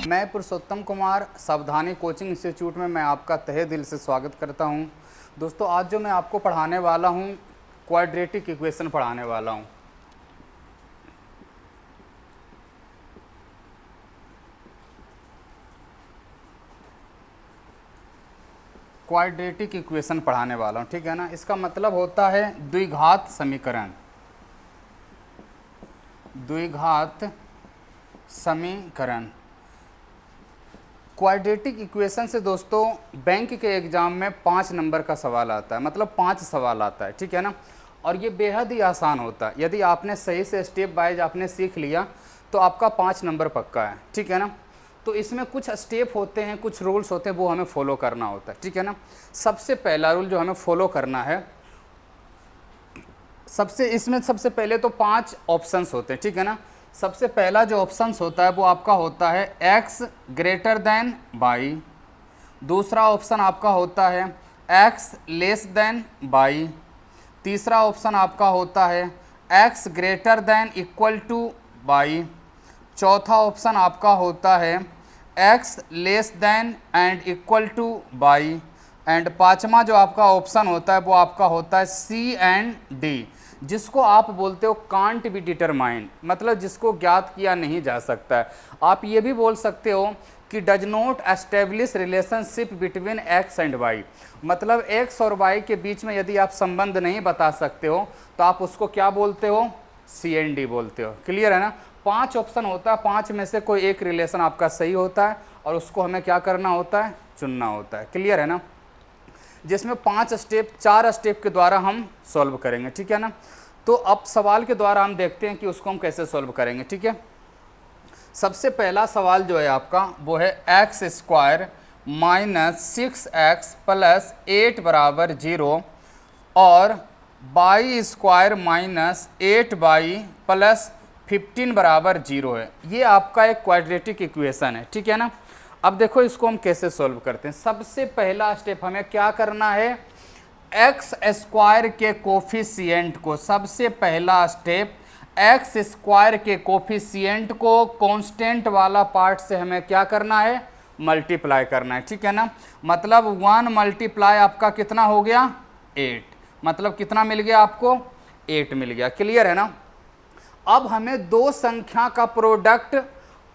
मैं पुरुषोत्तम कुमार सावधानी coaching institute में मैं आपका तहे दिल से स्वागत करता हूं। दोस्तों, आज जो मैं आपको पढ़ाने वाला हूं, क्वाड्रेटिक इक्वेशन पढ़ाने वाला हूं। क्वाड्रेटिक इक्वेशन पढ़ाने वाला हूं, ठीक है ना। इसका मतलब होता है द्विघात समीकरण। द्विघात समीकरण। क्वाड्रेटिक इक्वेशन से दोस्तों बैंक के एग्जाम में 5 नंबर का सवाल आता है, मतलब 5 सवाल आता है, ठीक है ना। और ये बेहद ही आसान होता है। यदि आपने सही से स्टेप बाय आपने सीख लिया तो आपका 5 नंबर पक्का है, ठीक है ना। तो इसमें कुछ स्टेप होते हैं, कुछ रूल्स होते हैं, वो हमें फॉलो करना होता है, ठीक है ना। सबसे पहला रूल जो हमें फॉलो करना है, सबसे पहले तो 5 ऑप्शंस होते हैं, ठीक है ना। सबसे पहला जो ऑप्शंस होता है वो आपका होता है x ग्रेटर देन y। दूसरा ऑप्शन आपका होता है x लेस देन y। तीसरा ऑप्शन आपका होता है x greater than equal to y। चौथा ऑप्शन आपका होता है x less than and equal to y। And पांचवा जो आपका ऑप्शन होता है वो आपका होता है C एंड D, जिसको आप बोलते हो कांट बी डिटरमाइंड, मतलब जिसको ज्ञात किया नहीं जा सकता है। आप ये भी बोल सकते हो कि does not establish relationship between x and y, मतलब x और y के बीच में यदि आप संबंध नहीं बता सकते हो तो आप उसको क्या बोलते हो, C एंड D बोलते हो। क्लियर है ना। 5 ऑप्शन होता है, 5 में से कोई एक रिलेशन आपका सही होता है और उसको हमें क्या करना होता है, चुनना होता है। क्लियर है ना। जिसमें 4 स्टेप के द्वारा हम सॉल्व करेंगे, ठीक है ना। तो अब सवाल के द्वारा हम देखते हैं कि उसको हम कैसे सॉल्व करेंगे, ठीक है। सबसे पहला सवाल जो है आपका वो है x square minus 6x plus 8 बराबर 0 और y square minus 8y plus 15 बराबर 0 है। ये आपका एक क्वाड्रेटिक इक्वेशन है, ठीक है ना। अब देखो इसको हम कैसे सॉल्व करते हैं। सबसे पहला स्टेप हमें क्या करना है, एक्स स्क्वायर के कोफिशिएंट को, सबसे पहला स्टेप एक्स स्क्वायर के कोफिशिएंट को कांस्टेंट वाला पार्ट से हमें क्या करना है, मल्टीप्लाई करना है, ठीक है ना। मतलब 1 मल्टीप्लाई आपका कितना हो गया, 8, मतलब कितना मिल गया आपको, 8 मिल गया। क्लियर है ना। अब हमें दो संख्या का प्रोडक्ट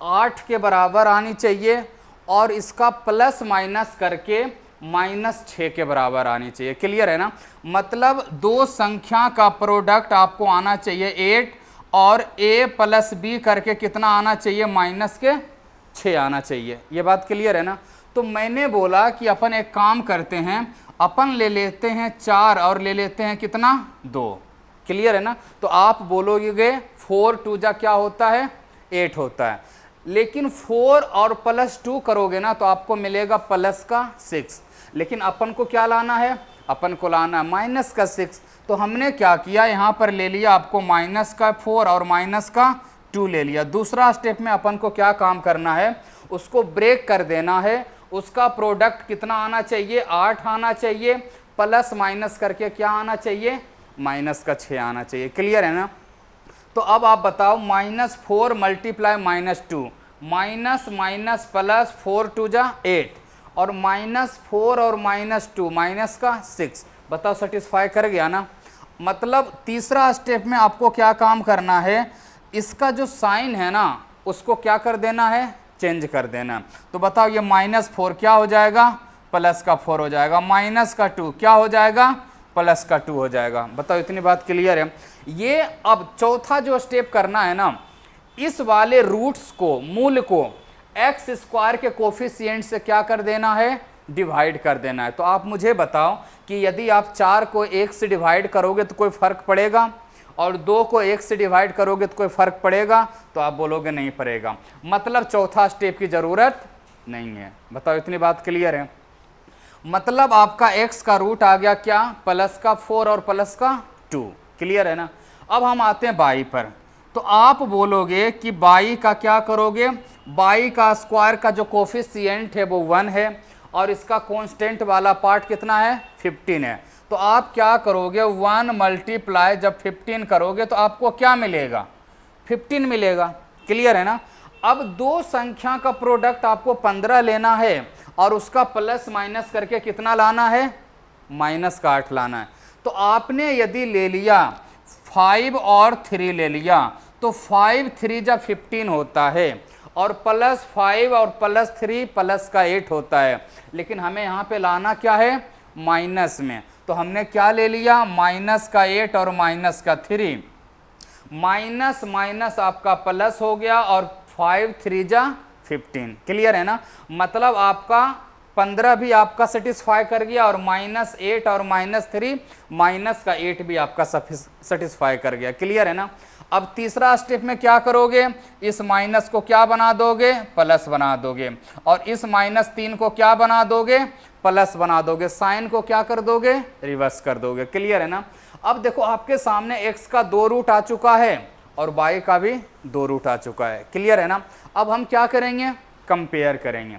8 के बराबर आनी चाहिए और इसका प्लस माइनस करके -6 के बराबर आनी चाहिए। क्लियर है ना। मतलब दो संख्या का प्रोडक्ट आपको आना चाहिए 8 और a प्लस b करके कितना आना चाहिए, -6 आना चाहिए। ये बात क्लियर है ना। तो मैंने बोला कि अपन एक काम करते हैं, अपन ले लेते हैं 4 और ले लेते हैं कितना, 2। क्लियर है ना। तो आप बोलोगे 4 2 जा क्या होता है, 8 होता है। लेकिन 4 और +2 करोगे ना तो आपको मिलेगा +6। लेकिन अपन को क्या लाना है, अपन को लाना है -6। तो हमने क्या किया, यहाँ पर ले लिया आपको -4 और -2 ले लिया। दूसरा स्टेप में अपन को क्या काम करना है, उसको ब्रेक कर देना है। उसका प्रोडक्ट कितना आना चाहिए, 8 आना चाहिए, प्लस माइनस करके क्या आना चाहिए, -6 आना चाहिए। क्लियर है ना। तो अब आप बताओ -4 मल्टीप्लाई -2, माइनस प्लस 4 2 जा 8 और -4 और -2 -6, बताओ सेटिस्फाई कर गया ना। मतलब तीसरा स्टेप में आपको क्या काम करना है, इसका जो साइन है ना उसको क्या कर देना है, चेंज कर देना। तो बताओ ये -4 क्या हो जाएगा, +4 हो जाएगा, -2 क्या हो जाएगा, +2 हो जाएगा। बताओ इतनी बात क्लियर है। ये अब चौथा जो स्टेप करना है ना, इस वाले रूट्स को, मूल को एक्स स्क्वायर के कोफिशिएंट से क्या कर देना है, डिवाइड कर देना है। तो आप मुझे बताओ कि यदि आप 4 को 1 से डिवाइड करोगे तो कोई फर्क पड़ेगा और 2 को 1 से डिवाइड करोगे तो कोई फर्क पड़ेगा, तो आप बोलोगे नहीं पड़ेगा। मतलब चौथा स्टेप की जरूरत नहीं है। बताओ इतनी बात क्लियर है। मतलब आपका x का रूट आ गया क्या, +4 और +2। क्लियर है ना। अब हम आते हैं y पर। तो आप बोलोगे कि y का क्या करोगे, y का स्क्वायर का जो कोफिशिएंट है वो 1 है और इसका कांस्टेंट वाला पार्ट कितना है, 15 है। तो आप क्या करोगे, 1 मल्टीप्लाई जब 15 करोगे तो आपको क्या मिलेगा, 15 मिलेगा। क्लियर है ना। अब दो संख्या का प्रोडक्ट आपको 15 लेना है और उसका प्लस माइनस करके कितना लाना है, माइनस का 8 लाना है। तो आपने यदि ले लिया 5 और 3 ले लिया तो 5 3 जा 15 होता है और प्लस 5 और प्लस 3 प्लस का 8 होता है, लेकिन हमें यहाँ पे लाना क्या है, माइनस में। तो हमने क्या ले लिया, माइनस का 8 और माइनस का 3, माइनस माइनस आपका प्लस हो गया और 5 3 जा 15, क्लियर है ना। मतलब आपका 15 भी आपका सेटिस्फाई कर गया और -8 और -3 माइनस का 8 भी आपका सेटिस्फाई कर गया, क्लियर है ना। अब तीसरा स्टेप में क्या करोगे, इस माइनस को क्या बना दोगे, प्लस बना दोगे और इस -3 को क्या बना दोगे, प्लस बना दोगे, साइन को क्या कर दोगे, रिवर्स कर दोगे, क्लियर है ना। अब देखो आपके सामने x का 2 रूट आ चुका है और y का भी 2 रूट आ चुका है, क्लियर है ना। अब हम क्या करेंगे, कंपेयर करेंगे।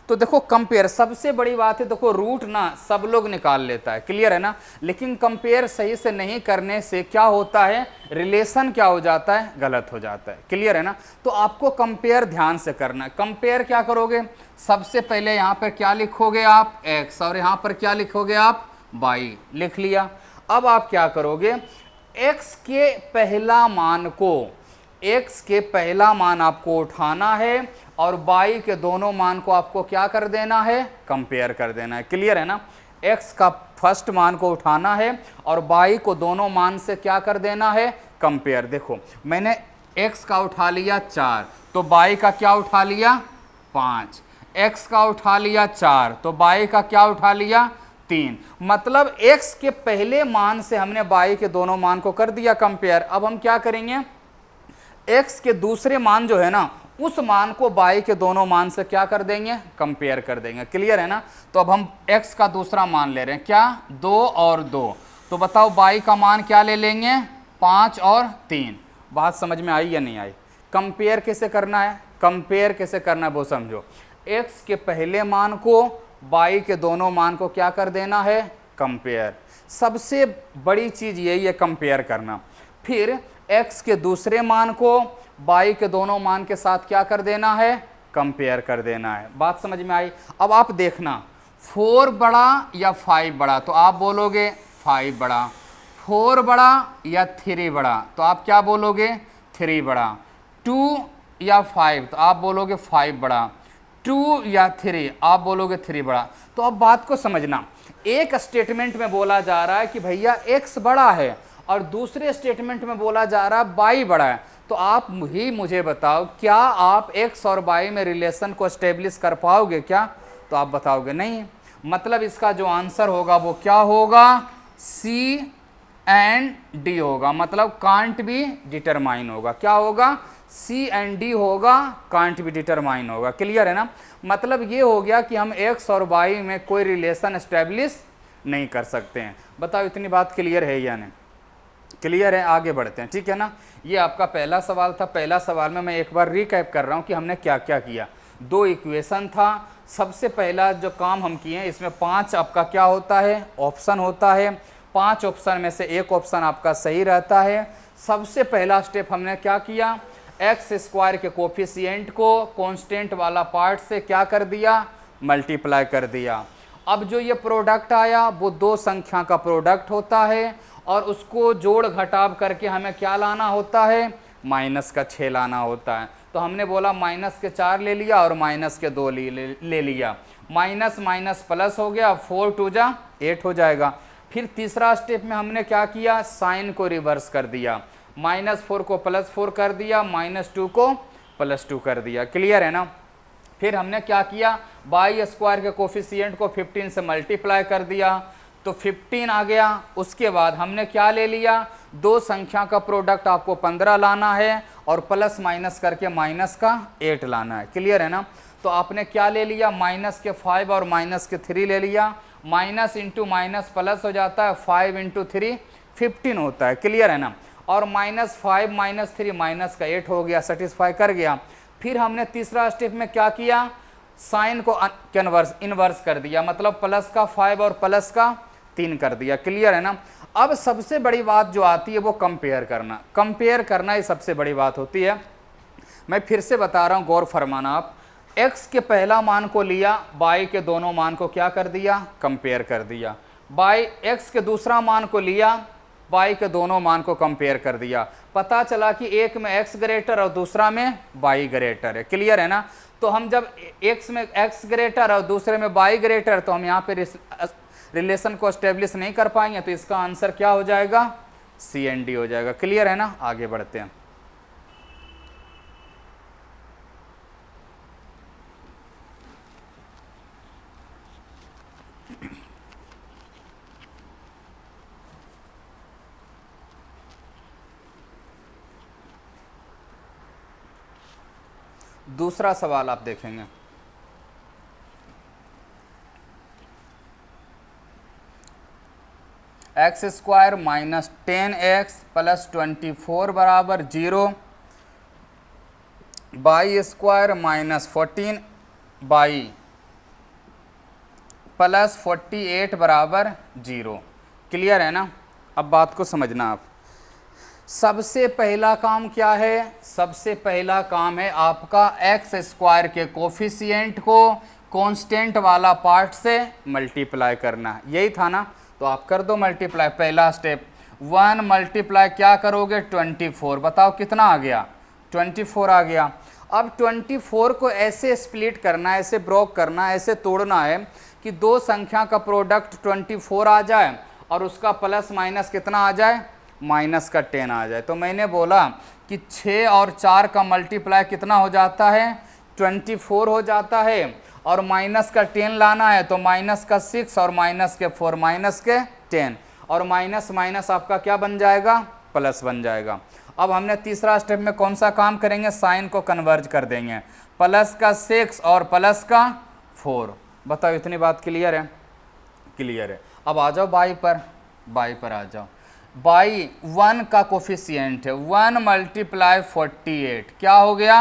तो देखो कंपेयर सबसे बड़ी बात है, देखो रूट ना सब लोग निकाल लेता है, क्लियर है ना, लेकिन कंपेयर सही से नहीं करने से क्या होता है, रिलेशन क्या हो जाता है, गलत हो जाता है, क्लियर है ना। तो आपको कंपेयर ध्यान से करना है। कंपेयर क्या करोगे, सबसे पहले यहाँ पर क्या लिखोगे आप, x और यहाँ पर क्या लिखोगे आप, y, लिख लिया। अब आप क्या करोगे, x के पहला मान को, x के पहला मान आपको उठाना है और y के दोनों मान को आपको क्या कर देना है, कंपेयर कर देना है, क्लियर है ना। x का फर्स्ट मान को उठाना है और y को दोनों मान से क्या कर देना है, कंपेयर। देखो मैंने x का उठा लिया 4 तो y का क्या उठा लिया 5, x का उठा लिया 4 तो y का क्या उठा लिया 3, मतलब x के पहले मान से हमने y के दोनों मान को कर दिया कंपेयर। अब हम क्या करेंगे, x के दूसरे मान जो है ना उस मान को y के दोनों मान से क्या कर देंगे, कंपेयर कर देंगे, क्लियर है ना। तो अब हम x का दूसरा मान ले रहे हैं, क्या 2 और 2, तो बताओ y का मान क्या ले लेंगे, 5 और 3। बात समझ में आई या नहीं आई। कंपेयर कैसे करना है, कंपेयर कैसे करना है वो समझो। x के पहले मान को y के दोनों मान को क्या कर देना है, कंपेयर। सबसे बड़ी चीज यही है कंपेयर करना। फिर x के दूसरे मान को y के दोनों मान के साथ क्या कर देना है, कंपेयर कर देना है। बात समझ में आई। अब आप देखना 4 बड़ा या 5 बड़ा, तो आप बोलोगे 5 बड़ा, 4 बड़ा या 3 बड़ा, तो आप क्या बोलोगे 3 बड़ा, 2 या 5 तो आप बोलोगे 5 बड़ा, 2 या 3 आप बोलोगे 3 बड़ा। तो अब बात को समझना, एक स्टेटमेंट में बोला जा रहा है कि भैया x बड़ा है और दूसरे स्टेटमेंट में बोला जा रहा है y बड़ा है, तो आप ही मुझे बताओ क्या आप x और y में रिलेशन को एस्टेब्लिश कर पाओगे क्या, तो आप बताओगे नहीं। मतलब इसका जो आंसर होगा वो क्या होगा, C एंड D होगा, मतलब कांट बी डिटरमाइन होगा। क्या होगा, C एंड D होगा, कांट बी डिटरमाइन होगा, क्लियर है ना। मतलब ये हो गया कि हम x और y में कोई रिलेशन एस्टेब्लिश नहीं कर सकते हैं। बताओ इतनी बात क्लियर है या नहीं, क्लियर है। आगे बढ़ते हैं, ठीक है ना। ये आपका पहला सवाल था। पहला सवाल में मैं एक बार रिकैप कर रहा हूँ कि हमने क्या क्या किया। 2 इक्वेशन था। सबसे पहला जो काम हम किए इसमें 5 आपका क्या होता है, ऑप्शन होता है। 5 ऑप्शन में से एक ऑप्शन आपका सही रहता है। सबसे पहला स्टेप हमने क्या किया, एक्स स्क्वायर के कोफिशिएंट को कांस्टेंट वाला पार्ट से क्या कर दिया, मल्टीप्लाई कर दिया। अब जो ये प्रोडक्ट आया वो 2 संख्या का प्रोडक्ट होता है और उसको जोड़ घटाव करके हमें क्या लाना होता है, माइनस का 6 लाना होता है। तो हमने बोला माइनस के 4 ले लिया और माइनस के 2 ले लिया। माइनस माइनस प्लस हो गया, 4 2 जा 8 हो जाएगा। फिर तीसरा स्टेप में हमने क्या किया, साइन को रिवर्स कर दिया। -4 को +4 कर दिया, -2 को +2 कर दिया, क्लियर है ना। फिर हमने क्या किया, y स्क्वायर के कोफिशिएंट को 15 से मल्टीप्लाई कर दिया तो 15 आ गया। उसके बाद हमने क्या ले लिया, 2 संख्या का प्रोडक्ट आपको 15 लाना है और प्लस माइनस करके माइनस का 8 लाना है, क्लियर है ना। तो आपने क्या ले लिया, माइनस के 5 और माइनस के 3 ले लिया। माइनस इंटू माइनस प्लस हो जाता है, 5 इंटू 3 15 होता है, क्लियर है ना। और -5 -3 माइनस का 8 हो गया, सेटिस्फाई कर गया। फिर हमने तीसरा स्टेप में क्या किया, साइन को इनवर्स कर दिया, मतलब प्लस का 5 और प्लस का 3 कर दिया, क्लियर है ना। अब सबसे बड़ी बात जो आती है वो कंपेयर करना। कंपेयर करना ही सबसे बड़ी बात होती है। मैं फिर से बता रहा हूँ, गौर फरमाना आप। x के पहला मान को लिया, y के दोनों मान को क्या कर दिया, कंपेयर कर दिया। x के दूसरा मान को लिया, y के दोनों मान को कंपेयर कर दिया। पता चला कि एक में x ग्रेटर और दूसरा में y ग्रेटर है। क्लियर है ना। तो हम जब x में x ग्रेटर और दूसरे में y ग्रेटर, तो हम यहाँ पे रिलेशन को एस्टेब्लिश नहीं कर पाएंगे, तो इसका आंसर क्या हो जाएगा, CND हो जाएगा। क्लियर है ना। आगे बढ़ते हैं। दूसरा सवाल आप देखेंगे, x square minus 10x plus 24 बराबर 0, Y square minus 14y plus 48 बराबर 0। क्लियर है ना। अब बात को समझना आप। सबसे पहला काम क्या है, सबसे पहला काम है आपका एक्स स्क्वायर के कोफिशिएंट को कांस्टेंट वाला पार्ट से मल्टीप्लाई करना। यही था ना, तो आप कर दो मल्टीप्लाई। पहला स्टेप 1 मल्टीप्लाई क्या करोगे 24, बताओ कितना आ गया 24 आ गया। अब 24 को ऐसे स्प्लिट करना है, ऐसे ब्रोक करना है, ऐसे तोड़ना है कि दो संख्या का प्रोडक्ट 24 आ जाए और उसका प्लस माइनस कितना आ जाए, माइनस का 10 आ जाए। तो मैंने बोला कि 6 और 4 का मल्टीप्लाई कितना हो जाता है 24 हो जाता है, और माइनस का 10 लाना है तो माइनस का 6 और माइनस के 4 माइनस के 10, और माइनस माइनस आपका क्या बन जाएगा, प्लस बन जाएगा। अब हमने तीसरा स्टेप में कौन सा काम करेंगे, साइन को कन्वर्ज कर देंगे, प्लस का 6 और प्लस का 4। बताओ इतनी बात क्लियर है, क्लियर है। अब आ जाओ बाई पर आ जाओ। बाई 1 का कोफिशिएंट है, 1 मल्टीप्लाई 48 क्या हो गया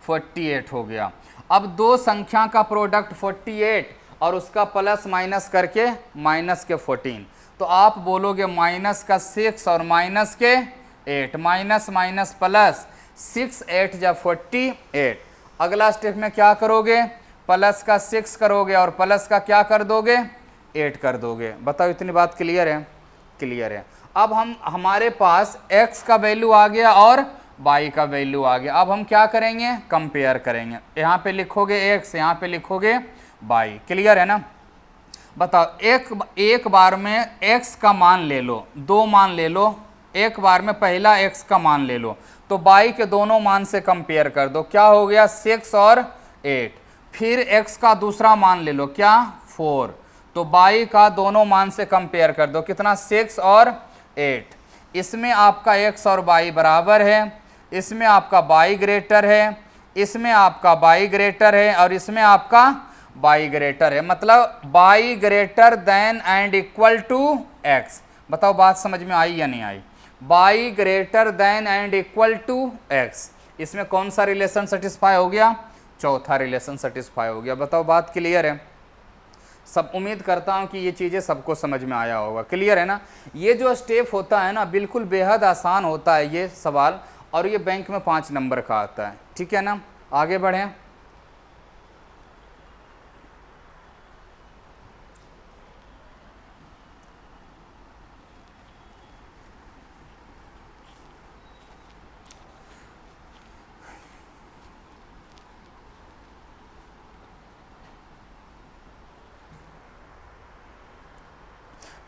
48 हो गया। अब दो संख्या का प्रोडक्ट 48 और उसका प्लस माइनस करके माइनस के 14, तो आप बोलोगे माइनस का 6 और माइनस के 8, माइनस माइनस प्लस 6 8 जा 48। अगला स्टेप में क्या करोगे, प्लस का 6 करोगे और प्लस का क्या कर दोगे 8 कर दोगे। बताओ इतनी बात क्लियर है, क्लियर है। अब हमारे पास x का वैल्यू आ गया और y का वैल्यू आ गया। अब हम क्या करेंगे, कंपेयर करेंगे। यहाँ पे लिखोगे x, यहाँ पे लिखोगे y। क्लियर है ना। बताओ एक बार में x का मान ले लो, दो मान ले लो, एक बार में पहला x का मान ले लो, तो y के दोनों मान से कंपेयर कर दो, क्या हो गया 6 और 8। फिर x का दूसरा मान ले लो, क्या 4, तो y का दोनों मान से कंपेयर कर दो, कितना 6 और 8। इसमें आपका x और y बराबर है, इसमें आपका y ग्रेटर है, इसमें आपका y ग्रेटर है, और इसमें आपका y ग्रेटर है, मतलब y greater than and equal to x। बताओ बात समझ में आई या नहीं आई, y greater than and equal to x। इसमें कौन सा रिलेशन सेटिस्फाई हो गया, चौथा रिलेशन सेटिस्फाई हो गया। बताओ बात क्लियर है। सब उम्मीद करता हूं कि ये चीज़ें सबको समझ में आया होगा, क्लियर है ना। ये जो स्टेप होता है ना, बिल्कुल बेहद आसान होता है ये सवाल, और ये बैंक में 5 नंबर का आता है, ठीक है ना। आगे बढ़ें।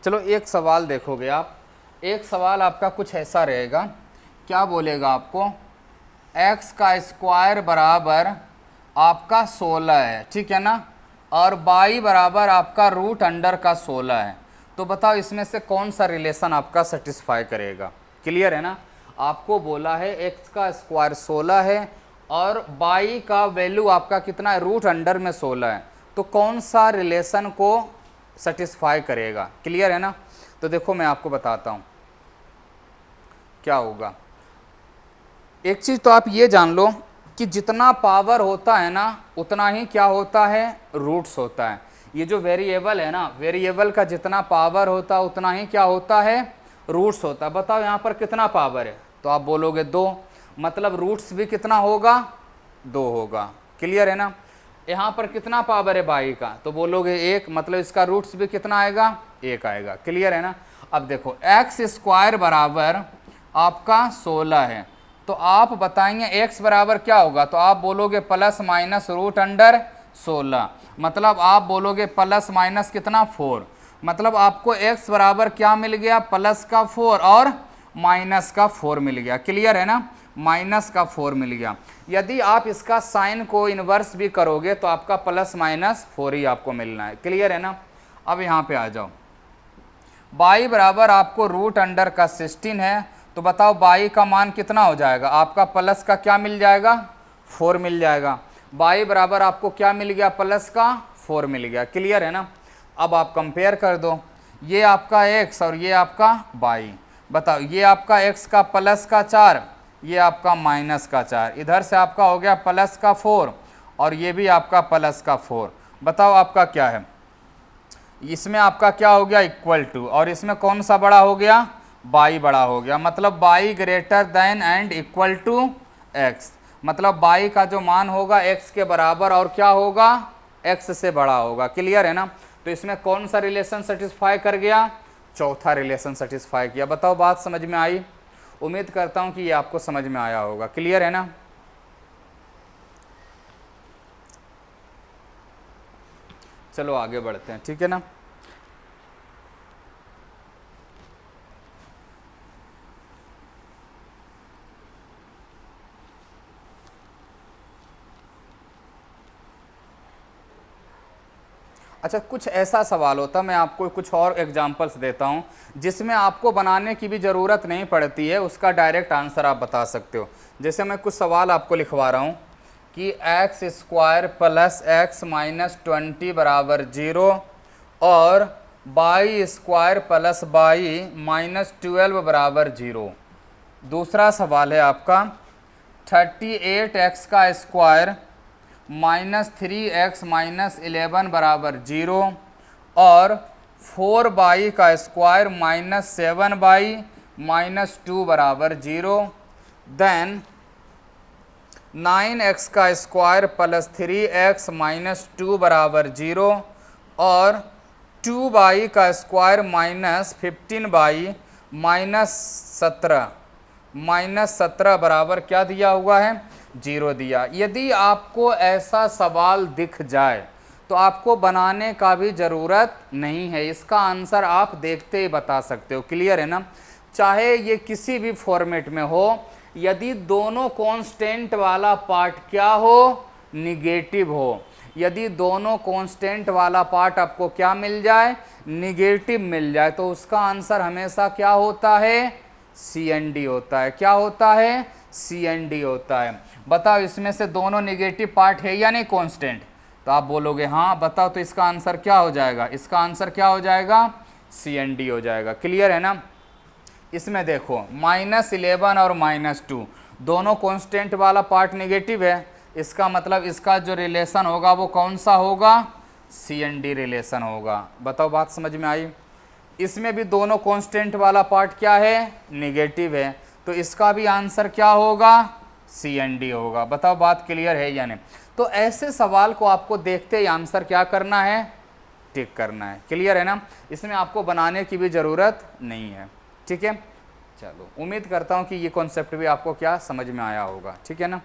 चलो एक सवाल देखोगे आप, एक सवाल आपका कुछ ऐसा रहेगा, क्या बोलेगा आपको, x का स्क्वायर बराबर आपका 16 है, ठीक है ना, और y बराबर आपका रूट अंडर का 16 है। तो बताओ इसमें से कौन सा रिलेशन आपका सेटिस्फाई करेगा। क्लियर है ना। आपको बोला है x का स्क्वायर 16 है और y का वैल्यू आपका कितना है, रूट अंडर में 16 है, तो कौन सा रिलेशन को सेटिस्फाई करेगा। क्लियर है ना। तो देखो मैं आपको बताता हूं क्या होगा। एक चीज तो आप ये जान लो कि जितना पावर होता है ना, उतना ही क्या होता है, रूट्स होता है। ये जो वेरिएबल है ना, वेरिएबल का जितना पावर होता है उतना ही क्या होता है, रूट्स होता है। बताओ यहाँ पर कितना पावर है, तो आप बोलोगे 2, मतलब रूट्स भी कितना होगा, 2 होगा। क्लियर है ना। यहाँ पर कितना पावर है बाई का, तो बोलोगे 1, मतलब इसका रूट्स भी कितना आएगा, 1 आएगा। क्लियर है ना। अब देखो एक्स स्क्वायर बराबर आपका 16 है, तो आप बताएंगे एक्स बराबर क्या होगा, तो आप बोलोगे प्लस माइनस रूट अंडर 16, मतलब आप बोलोगे प्लस माइनस कितना 4, मतलब आपको एक्स बराबर क्या मिल गया, प्लस का 4 और माइनस का 4 मिल गया। क्लियर है ना, माइनस का 4 मिल गया। यदि आप इसका साइन को इन्वर्स भी करोगे तो आपका प्लस माइनस 4 ही आपको मिलना है। क्लियर है ना। अब यहाँ पे आ जाओ, बाई बराबर आपको रूट अंडर का 16 है, तो बताओ बाई का मान कितना हो जाएगा, आपका प्लस का क्या मिल जाएगा, 4 मिल जाएगा। बाई बराबर आपको क्या मिल गया, प्लस का 4 मिल गया। क्लियर है ना। अब आप कंपेयर कर दो, ये आपका x और ये आपका बाई, बताओ ये आपका x का प्लस का 4, ये आपका माइनस का 4, इधर से आपका हो गया प्लस का 4 और ये भी आपका प्लस का 4। बताओ आपका क्या है, इसमें आपका क्या हो गया, इक्वल टू, और इसमें कौन सा बड़ा हो गया, बाई बड़ा हो गया, मतलब y greater than and equal to x, मतलब बाई का जो मान होगा x के बराबर और क्या होगा, x से बड़ा होगा। क्लियर है ना। तो इसमें कौन सा रिलेशन सेटिस्फाई कर गया, चौथा रिलेशन सेटिस्फाई किया। बताओ बात समझ में आई, उम्मीद करता हूं कि ये आपको समझ में आया होगा। क्लियर है ना। चलो आगे बढ़ते हैं, ठीक है ना। अच्छा, कुछ ऐसा सवाल होता, मैं आपको कुछ और एग्जांपल्स देता हूं जिसमें आपको बनाने की भी ज़रूरत नहीं पड़ती है, उसका डायरेक्ट आंसर आप बता सकते हो। जैसे मैं कुछ सवाल आपको लिखवा रहा हूं कि x square plus x minus 20 बराबर 0 और by square plus by minus 12 बराबर 0। दूसरा सवाल है आपका 38x का स्क्वायर माइनस 3x माइनस 11 बराबर 0 और 4y का स्क्वायर माइनस 7y माइनस 2 बराबर 0। देन 9x का स्क्वायर प्लस 3x माइनस 2 बराबर 0 और 2y का स्क्वायर माइनस 15y माइनस 17 बराबर क्या दिया हुआ है, 0 दिया। यदि आपको ऐसा सवाल दिख जाए तो आपको बनाने का भी ज़रूरत नहीं है, इसका आंसर आप देखते ही बता सकते हो। क्लियर है ना। चाहे ये किसी भी फॉर्मेट में हो, यदि दोनों कांस्टेंट वाला पार्ट क्या हो, निगेटिव हो, यदि दोनों कांस्टेंट वाला पार्ट आपको क्या मिल जाए, निगेटिव मिल जाए, तो उसका आंसर हमेशा क्या होता है, CND होता है। क्या होता है, CND होता है। बताओ इसमें से दोनों निगेटिव पार्ट है या नहीं कांस्टेंट, तो आप बोलोगे हाँ। बताओ तो इसका आंसर क्या हो जाएगा, इसका आंसर क्या हो जाएगा, CND हो जाएगा। क्लियर है ना। इसमें देखो -11 और -2 दोनों कांस्टेंट वाला पार्ट निगेटिव है, इसका मतलब इसका जो रिलेशन होगा वो कौन सा होगा, CND रिलेशन होगा। बताओ बात समझ में आई। इसमें भी दोनों कांस्टेंट वाला पार्ट क्या है, निगेटिव है, तो इसका भी आंसर क्या होगा, CND होगा। बताओ बात क्लियर है या नहीं। तो ऐसे सवाल को आपको देखते ही आंसर क्या करना है, टिक करना है। क्लियर है ना। इसमें आपको बनाने की भी ज़रूरत नहीं है। ठीक है। चलो उम्मीद करता हूँ कि ये कॉन्सेप्ट भी आपको क्या समझ में आया होगा। ठीक है ना।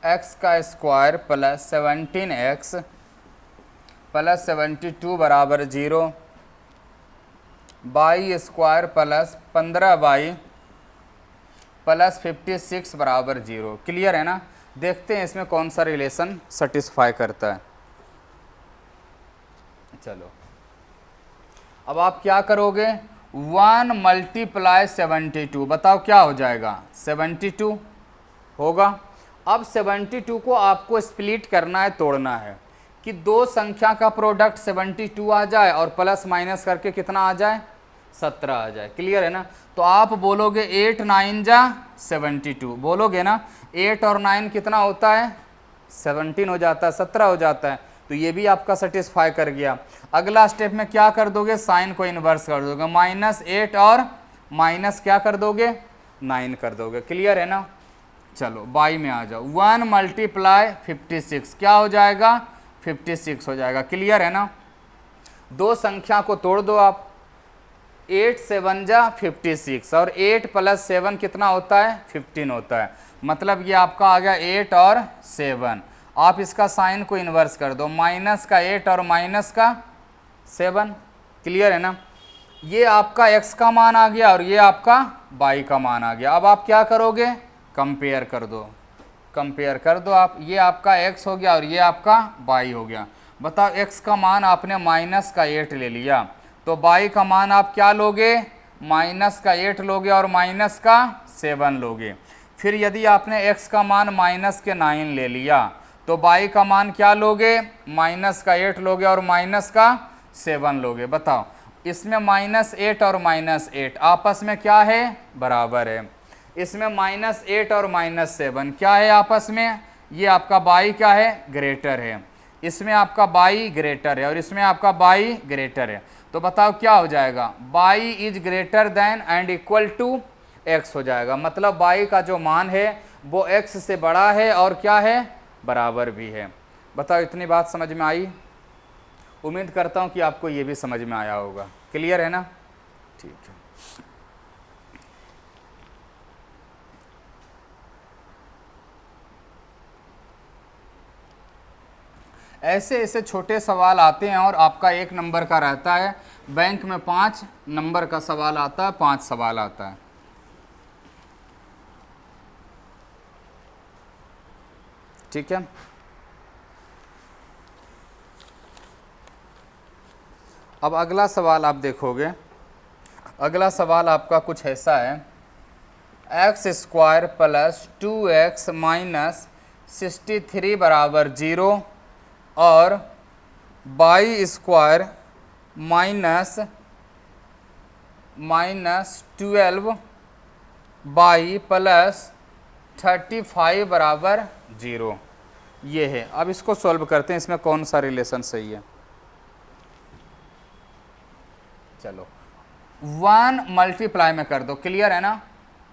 x का स्क्वायर प्लस 17x प्लस 72 बराबर 0, by square plus 15y plus 56 बराबर 0। क्लियर है ना। देखते हैं इसमें कौन सा रिलेशन सेटिस्फाई करता है। चलो अब आप क्या करोगे, 1 × 72, बताओ क्या हो जाएगा, 72 होगा। अब 72 को आपको स्प्लिट करना है, तोड़ना है कि दो संख्या का प्रोडक्ट 72 आ जाए और प्लस माइनस करके कितना आ जाए, 17 आ जाए। क्लियर है ना। तो आप बोलोगे 8 9 जा 72, बोलोगे ना 8 और 9 कितना होता है, 17 हो जाता है, 17 हो जाता है। तो ये भी आपका सेटिस्फाई कर गया। अगला स्टेप में क्या कर दोगे, साइन को इन्वर्स कर दोगे, -8 और माइनस क्या कर दोगे, 9 कर दोगे। क्लियर है ना। चलो बाई में आ जाओ, 1 × 56 क्या हो जाएगा, 56 हो जाएगा। क्लियर है ना। दो संख्या को तोड़ दो आप, 8 7 जा 56 और 8 + 7 कितना होता है, 15 होता है। मतलब ये आपका आ गया 8 और 7। आप इसका साइन को इन्वर्स कर दो, -8 और -7। क्लियर है ना। ये आपका x का मान आ गया और ये आपका y का मान आ गया। अब आप क्या करोगे, कंपेयर कर दो, कंपेयर कर दो आप। ये आपका x हो गया और ये आपका y हो गया। बताओ x का मान आपने -8 ले लिया, तो y का मान आप क्या लोगे, -8 लोगे और -7 लोगे। फिर यदि आपने x का मान -9 ले लिया, तो y का मान क्या लोगे, -8 लोगे और -7 लोगे। बताओ इसमें -8 और -8 आपस में क्या है, बराबर है। इसमें -8 और -7 क्या है आपस में, ये आपका y क्या है, ग्रेटर है। इसमें आपका y ग्रेटर है और इसमें आपका y ग्रेटर है। तो बताओ क्या हो जाएगा, y is greater than and equal to x हो जाएगा। मतलब y का जो मान है वो x से बड़ा है और क्या है, बराबर भी है। बताओ इतनी बात समझ में आई। उम्मीद करता हूँ कि आपको ये भी समझ में आया होगा। क्लियर है ना। ठीक है। ऐसे ऐसे छोटे सवाल आते हैं और आपका 1 नंबर का रहता है। बैंक में 5 नंबर का सवाल आता है, 5 सवाल आता है। ठीक है। अब अगला सवाल आप देखोगे, अगला सवाल आपका कुछ ऐसा है, x² + 2x - 63 = 0 और y² - 12y + 35 = 0। ये है। अब इसको सॉल्व करते हैं, इसमें कौन सा रिलेशन सही है। चलो 1 मल्टीप्लाई में कर दो। क्लियर है ना।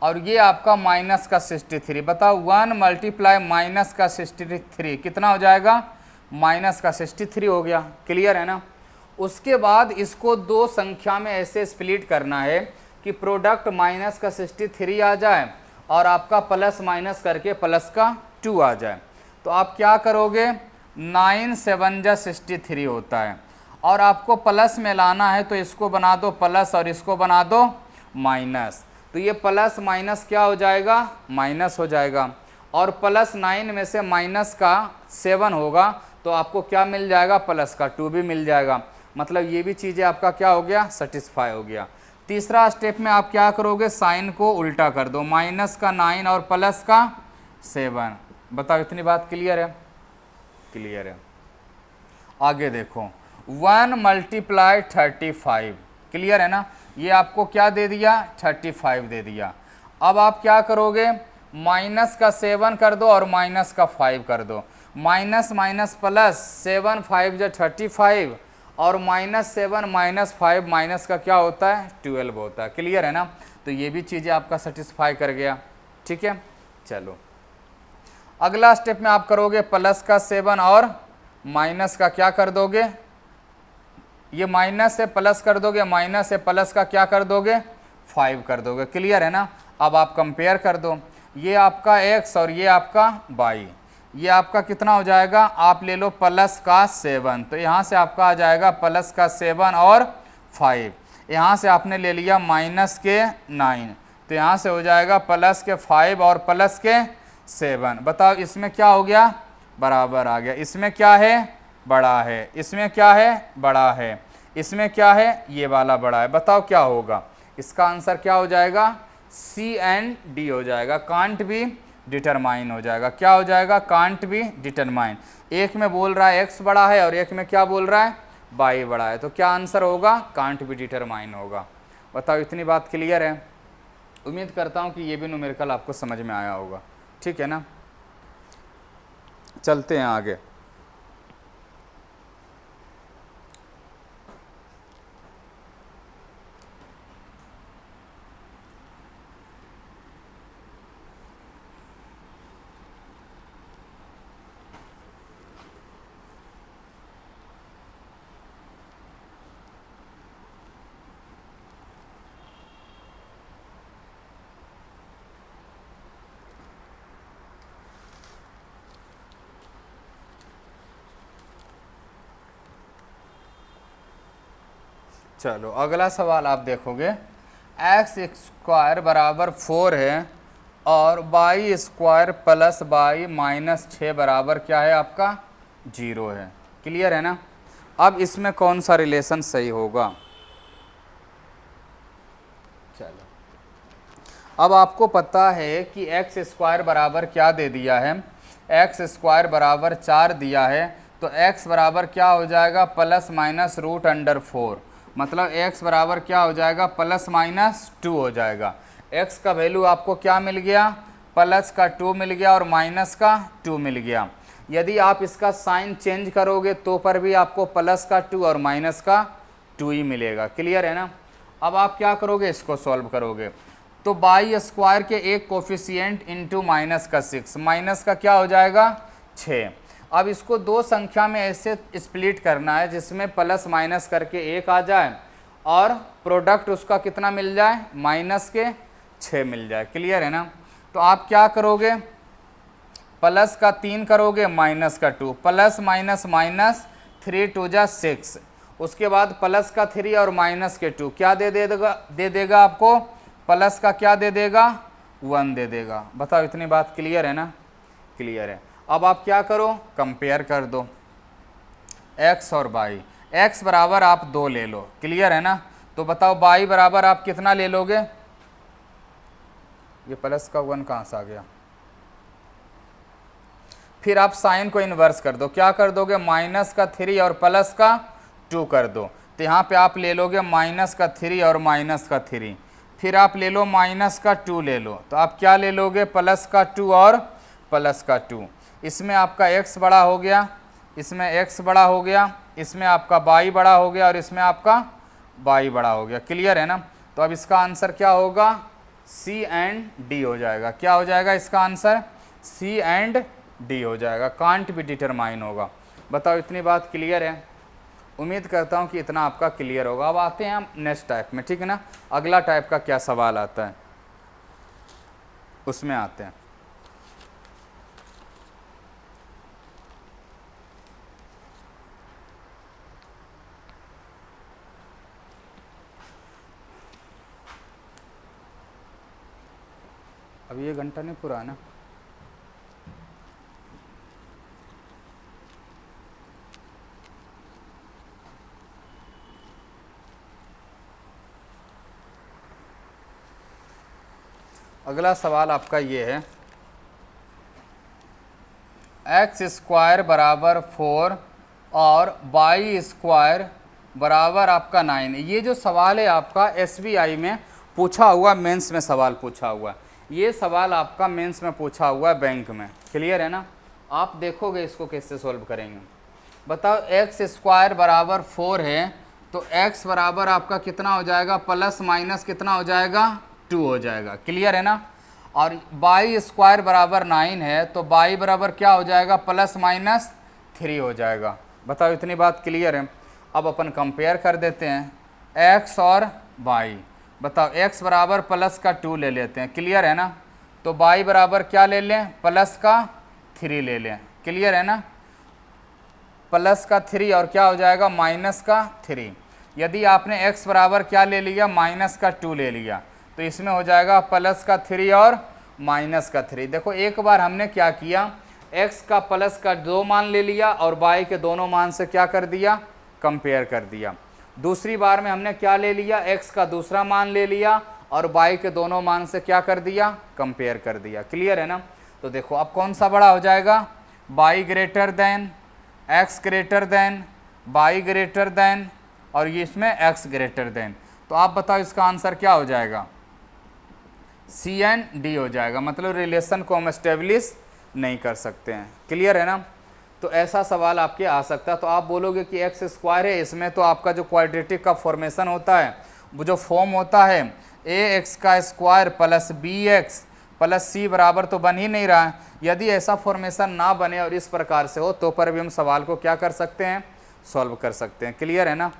और ये आपका -63। बताओ 1 × -63 कितना हो जाएगा, -63 हो गया। क्लियर है ना। उसके बाद इसको दो संख्या में ऐसे स्प्लिट करना है कि प्रोडक्ट -63 आ जाए और आपका प्लस माइनस करके +2 आ जाए। तो आप क्या करोगे, 9 7 जा 63 होता है और आपको प्लस में लाना है, तो इसको बना दो प्लस और इसको बना दो माइनस। तो ये प्लस माइनस क्या हो जाएगा, माइनस हो जाएगा। और +9 में से -7 होगा तो आपको क्या मिल जाएगा, +2 भी मिल जाएगा। मतलब ये भी चीज़ें आपका क्या हो गया, सेटिस्फाई हो गया। तीसरा स्टेप में आप क्या करोगे, साइन को उल्टा कर दो, -9 और +7। बताओ इतनी बात क्लियर है, क्लियर है। आगे देखो 1 × 35। क्लियर है ना। ये आपको क्या दे दिया, 35 दे दिया। अब आप क्या करोगे, -7 कर दो और -5 कर दो। माइनस माइनस प्लस 7 5 जा 35 और -7 -5 माइनस का क्या होता है, 12 होता है। क्लियर है ना। तो ये भी चीज़ें आपका सेटिस्फाई कर गया। ठीक है। चलो अगला स्टेप में आप करोगे +7 और माइनस का क्या कर दोगे, ये माइनस से प्लस कर दोगे, माइनस से प्लस का क्या कर दोगे, 5 कर दोगे। क्लियर है ना। अब आप कंपेयर कर दो, ये आपका x और ये आपका y, ये आपका कितना हो जाएगा, आप ले लो +7, तो यहाँ से आपका आ जाएगा +7 और 5। यहाँ से आपने ले लिया -9, तो यहाँ से हो जाएगा +5 और +7। बताओ इसमें क्या हो गया, बराबर आ गया। इसमें क्या है, बड़ा है। इसमें क्या है, बड़ा है। इसमें क्या है, ये वाला बड़ा है। बताओ क्या होगा, इसका आंसर क्या हो जाएगा, C एंड D हो जाएगा। कांट बी डिटरमाइन हो जाएगा। क्या हो जाएगा? Can't be determine. एक में बोल रहा है एक्स बड़ा है और एक में क्या बोल रहा है? वाई बड़ा है, तो क्या आंसर होगा? कांट बी डिटरमाइन होगा। बताओ, इतनी बात क्लियर है? उम्मीद करता हूँ कि ये भी न्यूमेरिकल आपको समझ में आया होगा। ठीक है ना, चलते हैं आगे। चलो अगला सवाल आप देखोगे, एक्स स्क्वायर बराबर 4 है और y square plus y minus 6 बराबर क्या है आपका? 0 है। क्लियर है ना? अब इसमें कौन सा रिलेशन सही होगा? चलो, अब आपको पता है कि एक्स स्क्वायर बराबर क्या दे दिया है? एक्स स्क्वायर बराबर 4 दिया है, तो एक्स बराबर क्या हो जाएगा? Plus minus root under 4। मतलब x बराबर क्या हो जाएगा? प्लस माइनस 2 हो जाएगा। x का वैल्यू आपको क्या मिल गया? प्लस का 2 मिल गया और माइनस का 2 मिल गया। यदि आप इसका साइन चेंज करोगे तो पर भी आपको प्लस का 2 और माइनस का 2 ही मिलेगा। क्लियर है ना? अब आप क्या करोगे? इसको सॉल्व करोगे तो वाई स्क्वायर के एक कोफिशिएंट इंटू माइनस का 6, माइनस का क्या हो जाएगा? 6। अब इसको दो संख्या में ऐसे स्प्लिट करना है जिसमें प्लस माइनस करके 1 आ जाए और प्रोडक्ट उसका कितना मिल जाए? माइनस के 6 मिल जाए। क्लियर है ना? तो आप क्या करोगे? प्लस का 3 करोगे, माइनस का 2, प्लस माइनस माइनस 3 2 जा 6, उसके बाद प्लस का 3 और माइनस के 2 क्या दे देगा आपको? प्लस का क्या दे देगा? 1 दे देगा। बताओ, इतनी बात क्लियर है ना? क्लियर है। अब आप क्या करो? कंपेयर कर दो x और y। x बराबर आप 2 ले लो। क्लियर है ना? तो बताओ y बराबर आप कितना ले लोगे? ये प्लस का 1 कहाँ से आ गया? फिर आप साइन को इन्वर्स कर दो। क्या कर दोगे? माइनस का 3 और प्लस का 2 कर दो। तो यहाँ पे आप ले लोगे माइनस का 3 और माइनस का 3। फिर आप ले लो माइनस का 2 ले लो, तो आप क्या ले लोगे? प्लस का 2 और प्लस का 2। इसमें आपका x बड़ा हो गया, इसमें x बड़ा हो गया, इसमें आपका y बड़ा हो गया और इसमें आपका y बड़ा हो गया। क्लियर है ना? तो अब इसका आंसर क्या होगा? C एंड D हो जाएगा। क्या हो जाएगा इसका आंसर? C एंड D हो जाएगा। कांट भी डिटरमाइन होगा। बताओ, इतनी बात क्लियर है? उम्मीद करता हूँ कि इतना आपका क्लियर होगा। अब आते हैं हम नेक्स्ट टाइप में। ठीक है ना? अगला टाइप का क्या सवाल आता है उसमें आते हैं। अब ये घंटा नहीं पूरा है ना? अगला सवाल आपका ये है, एक्स स्क्वायर बराबर 4 और वाई स्क्वायर बराबर आपका 9। ये जो सवाल है आपका SBI में पूछा हुआ, मेंस में सवाल पूछा हुआ। ये सवाल आपका मेंस में पूछा हुआ है बैंक में। क्लियर है ना? आप देखोगे इसको कैसे सॉल्व करेंगे। बताओ, एक्स स्क्वायर बराबर 4 है तो x बराबर आपका कितना हो जाएगा? प्लस माइनस कितना हो जाएगा? 2 हो जाएगा। क्लियर है ना? और y स्क्वायर बराबर 9 है तो y बराबर क्या हो जाएगा? प्लस माइनस 3 हो जाएगा। बताओ, इतनी बात क्लियर है? अब अपन कंपेयर कर देते हैं x और y। बताओ, x बराबर प्लस का 2 ले लेते हैं। क्लियर है ना? तो y बराबर क्या ले लें? प्लस का 3 ले लें। क्लियर है ना? प्लस का 3 और क्या हो जाएगा? माइनस का 3। यदि आपने x बराबर क्या ले लिया? माइनस का 2 ले लिया, तो इसमें हो जाएगा प्लस का 3 और माइनस का 3। देखो, एक बार हमने क्या किया? x का प्लस का 2 मान ले लिया और y के दोनों मान से क्या कर दिया? कंपेयर कर दिया। दूसरी बार में हमने क्या ले लिया? x का दूसरा मान ले लिया और y के दोनों मान से क्या कर दिया? कंपेयर कर दिया। क्लियर है ना? तो देखो अब कौन सा बड़ा हो जाएगा, y greater then x greater than y greater then और ये इसमें x ग्रेटर देन। तो आप बताओ इसका आंसर क्या हो जाएगा, सी एंड डी हो जाएगा, मतलब रिलेशन को हम एस्टेब्लिश नहीं कर सकते हैं। क्लियर है ना। तो ऐसा सवाल आपके आ सकता है। तो आप बोलोगे कि एक्स स्क्वायर है, इसमें तो आपका जो क्वाड्रेटिक का फॉर्मेशन होता है, वो जो फॉर्म होता है ए एक्स का square plus b x plus c बराबर तो बन ही नहीं रहा है। यदि ऐसा फॉर्मेशन ना बने और इस प्रकार से हो तो पर भी हम सवाल को क्या कर सकते हैं, सॉल्व कर सकते हैं। क्लियर है ना।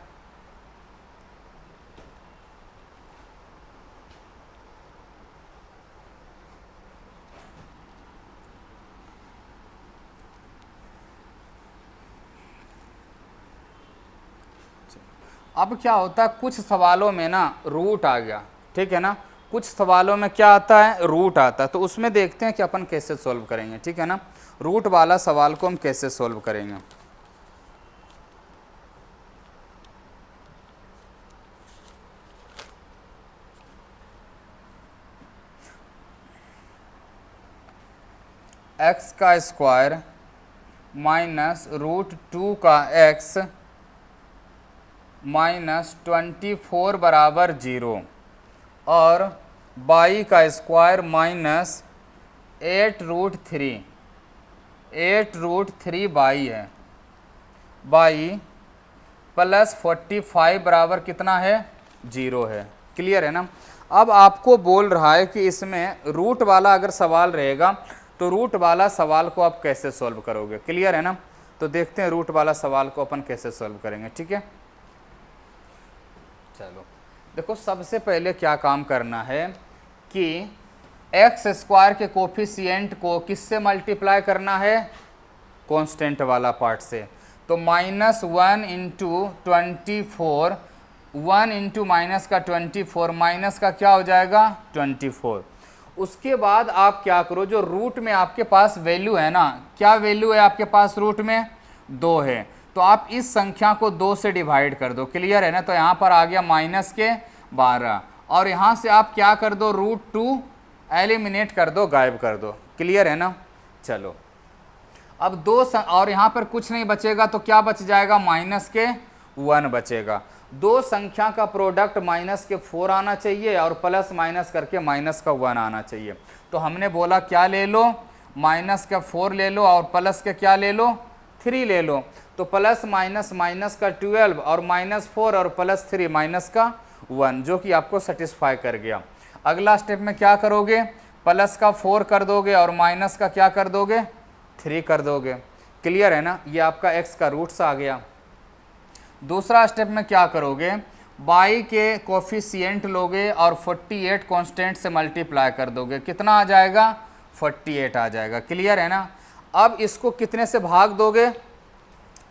अब क्या होता है, कुछ सवालों में ना रूट आ गया, ठीक है ना, कुछ सवालों में क्या आता है, रूट आता है। तो उसमें देखते हैं कि अपन कैसे सॉल्व करेंगे, ठीक है ना। रूट वाला सवाल को हम कैसे सॉल्व करेंगे। एक्स का स्क्वायर माइनस रूट 2 का एक्स माइनस 24 बराबर 0 और y का स्क्वायर माइनस 8√3 y है, y प्लस 45 बराबर कितना है, 0 है। क्लियर है ना। अब आपको बोल रहा है कि इसमें रूट वाला अगर सवाल रहेगा तो रूट वाला सवाल को आप कैसे सॉल्व करोगे। क्लियर है ना। तो देखते हैं रूट वाला सवाल को अपन कैसे सॉल्व करेंगे, ठीक है। चलो देखो, सबसे पहले क्या काम करना है कि एक्स स्क्वायर के कोफिशिएंट को किससे मल्टीप्लाई करना है, कांस्टेंट वाला पार्ट से। तो -1 इंटू 24, 1 इंटू माइनस का 24, माइनस का क्या हो जाएगा 24। उसके बाद आप क्या करो, जो रूट में आपके पास वैल्यू है ना, क्या वैल्यू है आपके पास रूट में, 2 है, तो आप इस संख्या को 2 से डिवाइड कर दो। क्लियर है ना। तो यहाँ पर आ गया -12 और यहाँ से आप क्या कर दो, √2 एलिमिनेट कर दो, गायब कर दो। क्लियर है ना। चलो अब 2 और यहाँ पर कुछ नहीं बचेगा तो क्या बच जाएगा, -1 बचेगा। 2 संख्या का प्रोडक्ट -4 आना चाहिए और प्लस माइनस करके -1 आना चाहिए। तो हमने बोला क्या ले लो, -4 ले लो और प्लस के क्या ले लो, 3 ले लो। तो प्लस माइनस माइनस का 12 और -4 और +3 -1, जो कि आपको सेटिस्फाई कर गया। अगला स्टेप में क्या करोगे, प्लस का 4 कर दोगे और माइनस का क्या कर दोगे, 3 कर दोगे। क्लियर है ना। ये आपका x का रूट्स आ गया। दूसरा स्टेप में क्या करोगे, y के कोफिशिएंट लोगे और 48 कांस्टेंट से मल्टीप्लाई कर दोगे। कितना आ जाएगा, 48 आ जाएगा। क्लियर है ना। अब इसको कितने से भाग दोगे,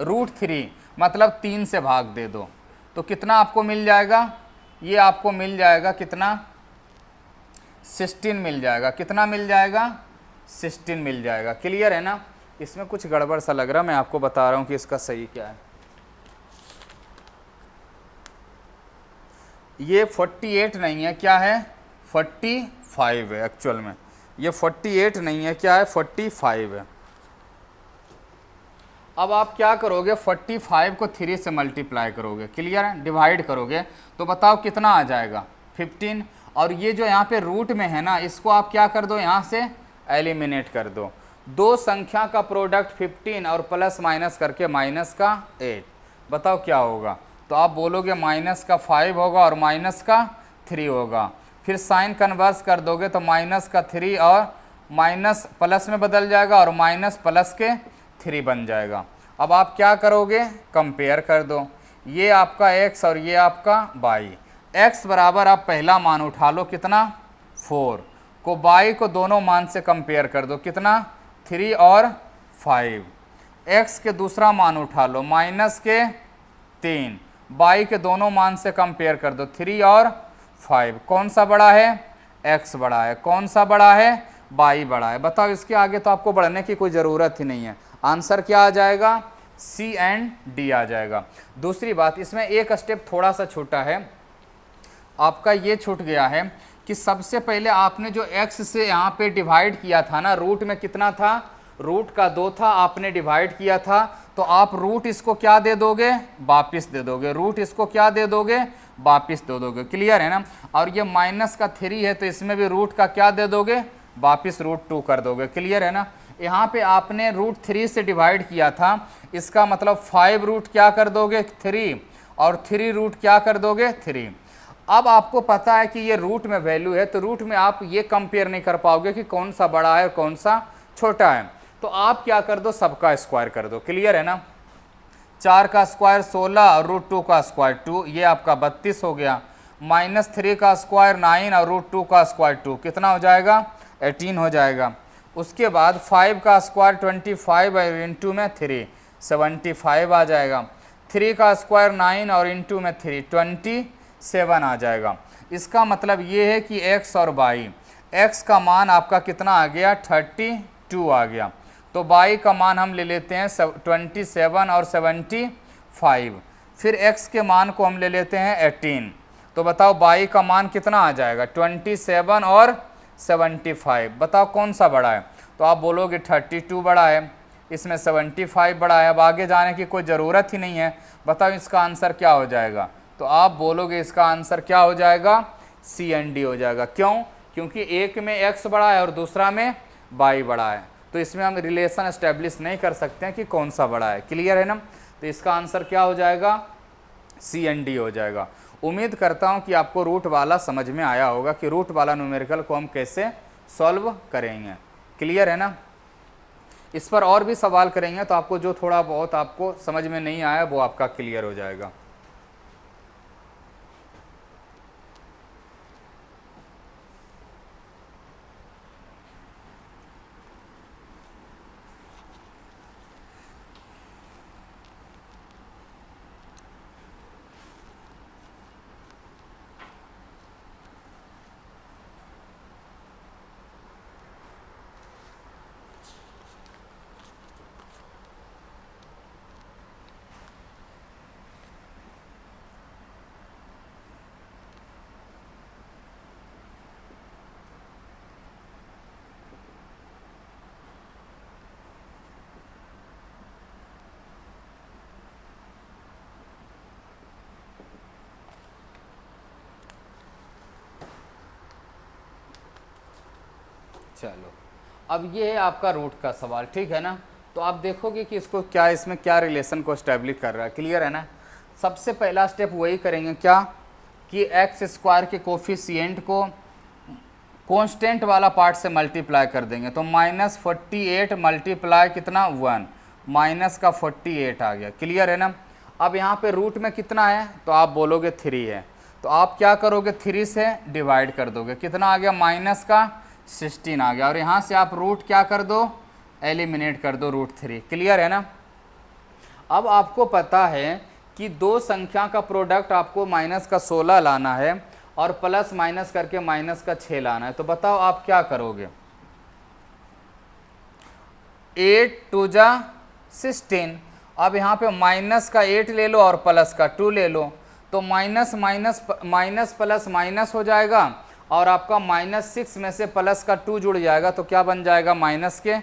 √3 मतलब 3 से भाग दे दो। तो कितना आपको मिल जाएगा, ये आपको मिल जाएगा कितना, 16 मिल जाएगा। कितना मिल जाएगा, 16 मिल जाएगा। क्लियर है ना। इसमें कुछ गड़बड़ सा लग रहा है, मैं आपको बता रहा हूँ कि इसका सही क्या है। ये 48 नहीं है, क्या है, 45 है एक्चुअल में। ये 48 नहीं है, क्या है, 45 है। अब आप क्या करोगे, 45 को 3 से मल्टीप्लाई करोगे। क्लियर है, डिवाइड करोगे तो बताओ कितना आ जाएगा, 15। और ये जो यहाँ पे रूट में है ना, इसको आप क्या कर दो, यहाँ से एलिमिनेट कर दो। 2 संख्या का प्रोडक्ट 15 और प्लस माइनस करके -8, बताओ क्या होगा। तो आप बोलोगे -5 होगा और -3 होगा। फिर साइन कन्वर्स कर दोगे तो -3 और माइनस प्लस में बदल जाएगा और माइनस प्लस के 3 बन जाएगा। अब आप क्या करोगे, कंपेयर कर दो, ये आपका x और ये आपका y। x बराबर आप पहला मान उठा लो, कितना, 4 को, y को दोनों मान से कंपेयर कर दो, कितना, 3 और 5। x के दूसरा मान उठा लो, -3, y के दोनों मान से कंपेयर कर दो, 3 और 5। कौन सा बड़ा है, x बड़ा है। कौन सा बड़ा है, y बड़ा है। बताओ इसके आगे तो आपको बढ़ने की कोई ज़रूरत ही नहीं है। आंसर क्या आ जाएगा, सी एंड डी आ जाएगा। दूसरी बात, इसमें एक स्टेप थोड़ा सा छोटा है, आपका ये छूट गया है कि सबसे पहले आपने जो x से यहाँ पे डिवाइड किया था ना, रूट में कितना था, रूट का 2 था, आपने डिवाइड किया था, तो आप रूट इसको क्या दे दोगे, वापिस दे दोगे, रूट इसको क्या दे दोगे, वापिस दे दोगे। क्लियर है ना। और ये माइनस का 3 है तो इसमें भी रूट का क्या दे दोगे, वापिस √2 कर दोगे। क्लियर है ना। यहाँ पे आपने √3 से डिवाइड किया था, इसका मतलब 5 रूट क्या कर दोगे 3, और 3 रूट क्या कर दोगे 3। अब आपको पता है कि ये रूट में वैल्यू है, तो रूट में आप ये कंपेयर नहीं कर पाओगे कि कौन सा बड़ा है और कौन सा छोटा है, तो आप क्या कर दो, सबका स्क्वायर कर दो। क्लियर है ना। 4 का स्क्वायर 16 और √2 का स्क्वायर 2, ये आपका 32 हो गया। -3 का स्क्वायर 9 और √2 का स्क्वायर 2, कितना हो जाएगा, 18 हो जाएगा। उसके बाद 5 का स्क्वायर 25 और इंटू में 3, 75 आ जाएगा। 3 का स्क्वायर 9 और इंटू में 3, 27 आ जाएगा। इसका मतलब ये है कि x और y, x का मान आपका कितना आ गया, 32 आ गया। तो y का मान हम ले लेते हैं 27 और 75, फिर x के मान को हम ले लेते हैं 18। तो बताओ y का मान कितना आ जाएगा, 27 और 75। बताओ कौन सा बड़ा है, तो आप बोलोगे 32 बड़ा है, इसमें 75 बड़ा है। अब आगे जाने की कोई ज़रूरत ही नहीं है। बताओ इसका आंसर क्या हो जाएगा, तो आप बोलोगे इसका आंसर क्या हो जाएगा, सी एंड डी हो जाएगा। क्यों, क्योंकि एक में x बड़ा है और दूसरा में y बड़ा है, तो इसमें हम रिलेशन एस्टेब्लिश नहीं कर सकते हैं कि कौन सा बड़ा है। क्लियर है ना। तो इसका आंसर क्या हो जाएगा, सी एंड डी हो जाएगा। उम्मीद करता हूं कि आपको रूट वाला समझ में आया होगा कि रूट वाला न्यूमेरिकल को हम कैसे सॉल्व करेंगे। क्लियर है ना। इस पर और भी सवाल करेंगे तो आपको जो थोड़ा बहुत आपको समझ में नहीं आया वो आपका क्लियर हो जाएगा। चलो, अब ये है आपका रूट का सवाल, ठीक है ना। तो आप देखोगे कि इसको क्या, इसमें क्या रिलेशन को एस्टेब्लिश कर रहा है। क्लियर है ना। सबसे पहला स्टेप वही करेंगे क्या, कि एक्स स्क्वायर के कोफिशिएंट को कांस्टेंट वाला पार्ट से मल्टीप्लाई कर देंगे। तो -48 मल्टीप्लाई कितना 1, माइनस का 48 आ गया। क्लियर है ना। अब यहाँ पे रूट में कितना है, तो आप बोलोगे 3 है, तो आप क्या करोगे, 3 से डिवाइड कर दोगे, कितना आ गया, माइनस का 16 आ गया। और यहाँ से आप रूट क्या कर दो, एलिमिनेट कर दो √3। क्लियर है ना। अब आपको पता है कि दो संख्या का प्रोडक्ट आपको माइनस का 16 लाना है और प्लस माइनस करके माइनस का 6 लाना है। तो बताओ आप क्या करोगे, 8 2 जा 16। अब यहाँ पे माइनस का 8 ले लो और प्लस का 2 ले लो, तो minus minus minus plus minus हो जाएगा और आपका -6 में से प्लस का 2 जुड़ जाएगा, तो क्या बन जाएगा, माइनस के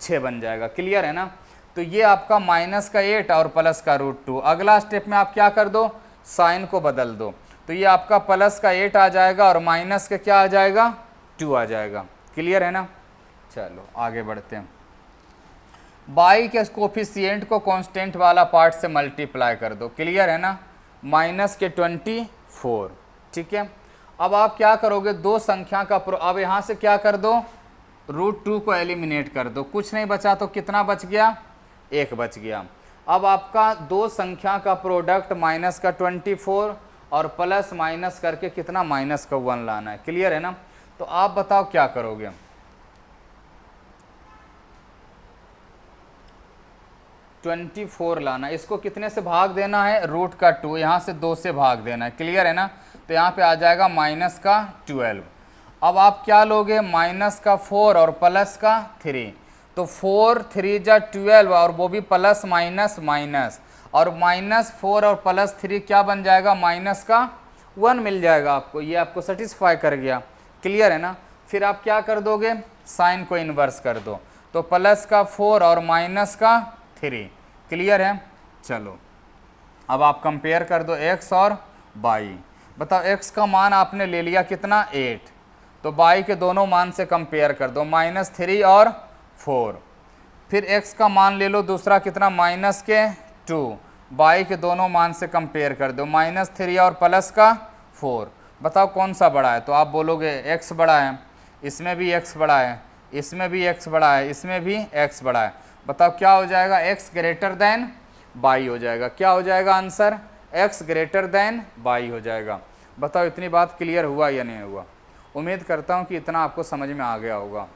6 बन जाएगा। क्लियर है ना। तो ये आपका माइनस का 8 और प्लस का √2। अगला स्टेप में आप क्या कर दो, साइन को बदल दो, तो ये आपका प्लस का 8 आ जाएगा और माइनस के क्या आ जाएगा, 2 आ जाएगा। क्लियर है ना। चलो आगे बढ़ते हैं। y के कोफिशिएंट को कांस्टेंट वाला पार्ट से मल्टीप्लाई कर दो। क्लियर है ना। माइनस के 24, ठीक है। अब आप क्या करोगे, दो संख्या का अब यहाँ से क्या कर दो, √2 को एलिमिनेट कर दो, कुछ नहीं बचा, तो कितना बच गया, 1 बच गया। अब आपका दो संख्या का प्रोडक्ट माइनस का 24 और प्लस माइनस करके कितना, माइनस का 1 लाना है। क्लियर है ना। तो आप बताओ क्या करोगे, 24 लाना, इसको कितने से भाग देना है, √2, यहाँ से 2 से भाग देना है। क्लियर है ना। तो यहाँ पे आ जाएगा माइनस का 12। अब आप क्या लोगे, माइनस का 4 और प्लस का 3, तो 4 3 जा 12 और वो भी प्लस माइनस माइनस, और -4 और +3 क्या बन जाएगा, माइनस का 1 मिल जाएगा आपको। ये आपको सेटिस्फाई कर गया। क्लियर है ना। फिर आप क्या कर दोगे, साइन को इन्वर्स कर दो, तो प्लस का 4 और माइनस का 3। क्लियर है। चलो अब आप कंपेयर कर दो x और y। बताओ x का मान आपने ले लिया कितना 8, तो y के दोनों मान से कंपेयर कर दो -3 और 4। फिर x का मान ले लो दूसरा कितना -2, y के दोनों मान से कंपेयर कर दो -3 और प्लस का 4। बताओ कौन सा बड़ा है, तो आप बोलोगे x बड़ा है, इसमें भी x बड़ा है, इसमें भी x बड़ा है, इसमें भी x बड़ा है। बताओ क्या हो जाएगा, x ग्रेटर देन y हो जाएगा। क्या हो जाएगा answer, x greater than y हो जाएगा। बताओ इतनी बात क्लियर हुआ या नहीं हुआ। उम्मीद करता हूँ कि इतना आपको समझ में आ गया होगा।